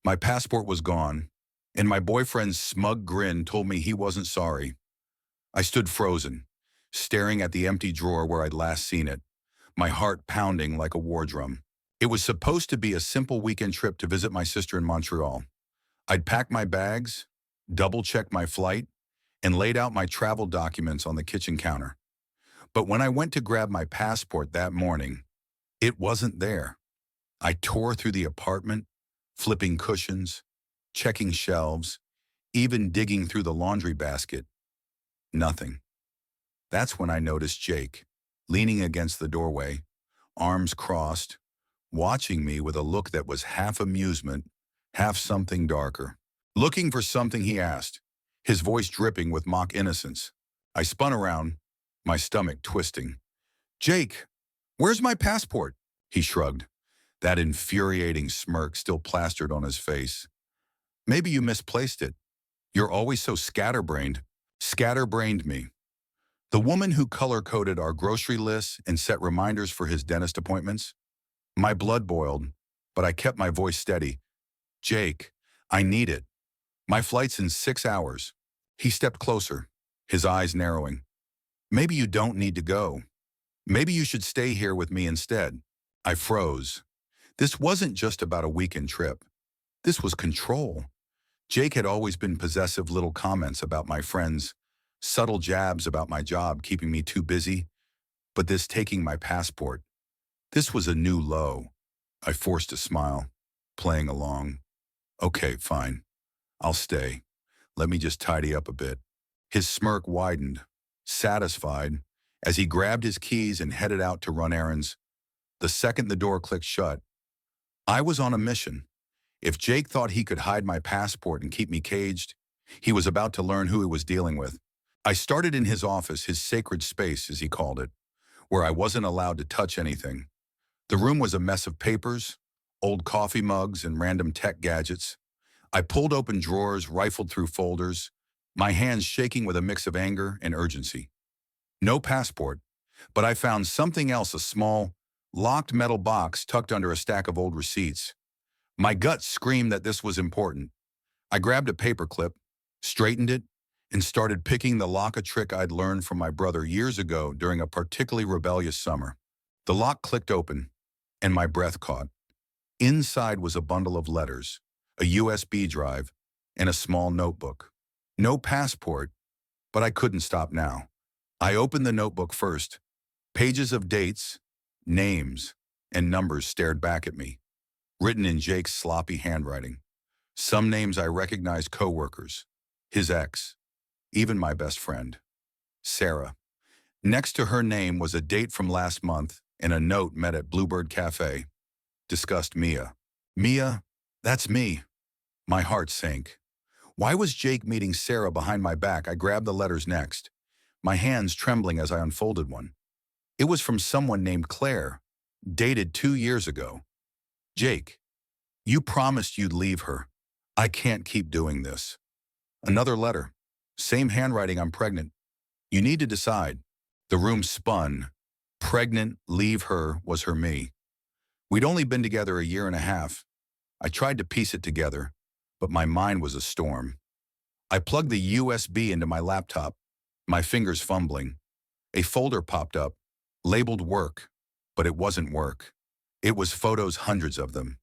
My passport was gone, and my boyfriend's smug grin told me he wasn't sorry. I stood frozen, staring at the empty drawer where I'd last seen it, my heart pounding like a war drum. It was supposed to be a simple weekend trip to visit my sister in Montreal. I'd packed my bags, double-checked my flight, and laid out my travel documents on the kitchen counter. But when I went to grab my passport that morning, it wasn't there. I tore through the apartment, flipping cushions, checking shelves, even digging through the laundry basket. Nothing. That's when I noticed Jake, leaning against the doorway, arms crossed, watching me with a look that was half amusement, half something darker. Looking for something, he asked, his voice dripping with mock innocence. I spun around, my stomach twisting. "Jake, where's my passport?" He shrugged, that infuriating smirk still plastered on his face. "Maybe you misplaced it. You're always so scatterbrained." Scatterbrained me. The woman who color-coded our grocery lists and set reminders for his dentist appointments? My blood boiled, but I kept my voice steady. "Jake, I need it. My flight's in 6 hours." He stepped closer, his eyes narrowing. "Maybe you don't need to go. Maybe you should stay here with me instead." I froze. This wasn't just about a weekend trip. This was control. Jake had always been possessive, little comments about my friends, subtle jabs about my job keeping me too busy, but this taking my passport, this was a new low. I forced a smile, playing along. "Okay, fine. I'll stay. Let me just tidy up a bit." His smirk widened, satisfied, as he grabbed his keys and headed out to run errands. The second the door clicked shut, I was on a mission. If Jake thought he could hide my passport and keep me caged, he was about to learn who he was dealing with. I started in his office, his sacred space, as he called it, where I wasn't allowed to touch anything. The room was a mess of papers, old coffee mugs, and random tech gadgets. I pulled open drawers, rifled through folders, my hands shaking with a mix of anger and urgency. No passport, but I found something else, a small, locked metal box tucked under a stack of old receipts. My gut screamed that this was important. I grabbed a paperclip, straightened it, and started picking the lock, a trick I'd learned from my brother years ago during a particularly rebellious summer. The lock clicked open, and my breath caught. Inside was a bundle of letters, a USB drive, and a small notebook. No passport, but I couldn't stop now. I opened the notebook first. Pages of dates, names, and numbers stared back at me, written in Jake's sloppy handwriting. Some names I recognized: coworkers, his ex, even my best friend, Sarah. Next to her name was a date from last month and a note: met at Bluebird Cafe. Discussed Mia. Mia, that's me. My heart sank. Why was Jake meeting Sarah behind my back? I grabbed the letters next, my hands trembling as I unfolded one. It was from someone named Claire, dated 2 years ago. "Jake, you promised you'd leave her. I can't keep doing this." Another letter. Same handwriting: "I'm pregnant. You need to decide." The room spun. Pregnant, leave her, was her me. We'd only been together a year and a half. I tried to piece it together, but my mind was a storm. I plugged the USB into my laptop, my fingers fumbling. A folder popped up, labeled work, but it wasn't work. It was photos, hundreds of them.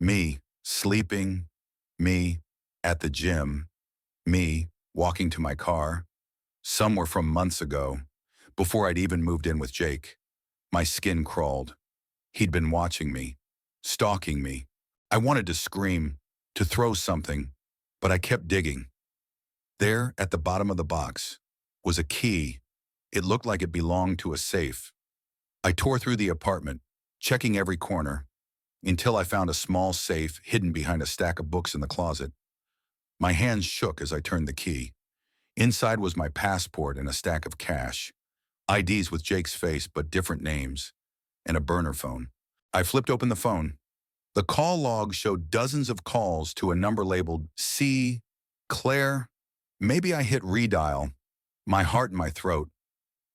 Me, sleeping. Me, at the gym. Me, walking to my car. Some were from months ago, before I'd even moved in with Jake. My skin crawled. He'd been watching me, stalking me. I wanted to scream, to throw something, but I kept digging. There, at the bottom of the box, was a key. It looked like it belonged to a safe. I tore through the apartment, checking every corner, until I found a small safe hidden behind a stack of books in the closet. My hands shook as I turned the key. Inside was my passport and a stack of cash, IDs with Jake's face but different names, and a burner phone. I flipped open the phone. The call log showed dozens of calls to a number labeled C. Claire. Maybe I hit redial, my heart in my throat.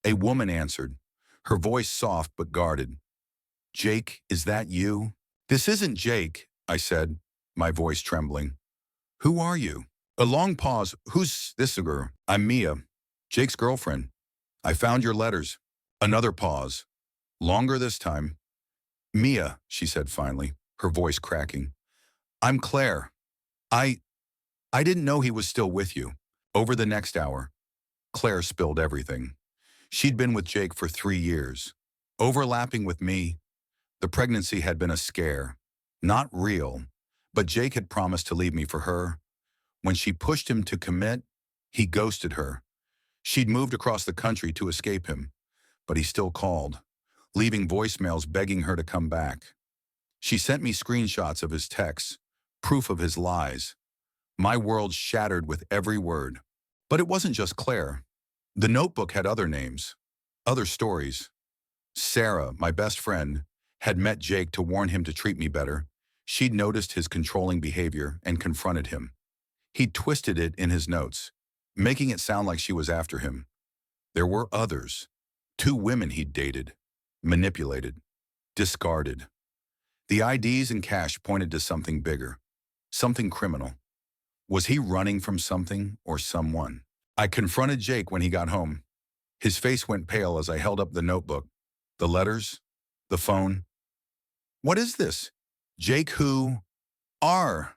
A woman answered, her voice soft but guarded. "Jake, is that you?" "This isn't Jake," I said, my voice trembling. Who are you? A long pause. Who's this girl? I'm Mia, Jake's girlfriend. I found your letters. Another pause. Longer this time. Mia, she said finally, her voice cracking. I'm Claire. I I didn't know he was still with you. Over the next hour, Claire spilled everything. She'd been with Jake for 3 years. Overlapping with me, the pregnancy had been a scare. Not real, but Jake had promised to leave me for her. When she pushed him to commit, he ghosted her. She'd moved across the country to escape him, but he still called, leaving voicemails begging her to come back. She sent me screenshots of his texts, proof of his lies. My world shattered with every word. But it wasn't just Claire. The notebook had other names, other stories. Sarah, my best friend, had met Jake to warn him to treat me better. She'd noticed his controlling behavior and confronted him. He'd twisted it in his notes, making it sound like she was after him. There were others. 2 women he'd dated, manipulated, discarded. The IDs and cash pointed to something bigger, something criminal. Was he running from something or someone? I confronted Jake when he got home. His face went pale as I held up the notebook, the letters, the phone. What is this? Jake, who are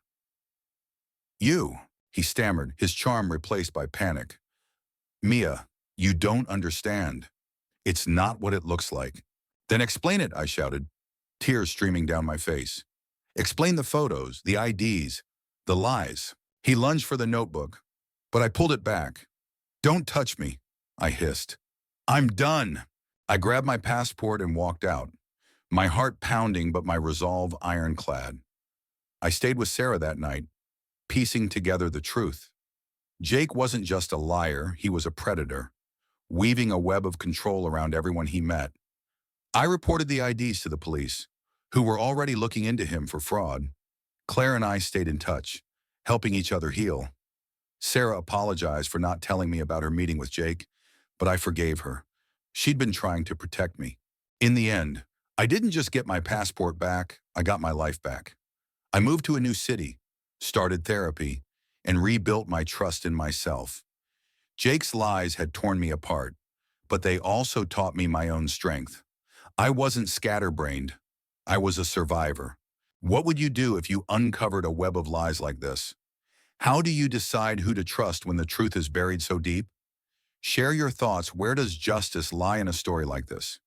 you? He stammered, his charm replaced by panic. Mia, you don't understand. It's not what it looks like. Then explain it, I shouted, tears streaming down my face. Explain the photos, the IDs, the lies. He lunged for the notebook, but I pulled it back. Don't touch me, I hissed. I'm done. I grabbed my passport and walked out, my heart pounding but my resolve ironclad. I stayed with Sarah that night, piecing together the truth. Jake wasn't just a liar, he was a predator, weaving a web of control around everyone he met. I reported the IDs to the police, who were already looking into him for fraud. Claire and I stayed in touch, helping each other heal. Sarah apologized for not telling me about her meeting with Jake, but I forgave her. She'd been trying to protect me. In the end, I didn't just get my passport back, I got my life back. I moved to a new city, started therapy, and rebuilt my trust in myself. Jake's lies had torn me apart, but they also taught me my own strength. I wasn't scatterbrained. I was a survivor. What would you do if you uncovered a web of lies like this? How do you decide who to trust when the truth is buried so deep? Share your thoughts. Where does justice lie in a story like this?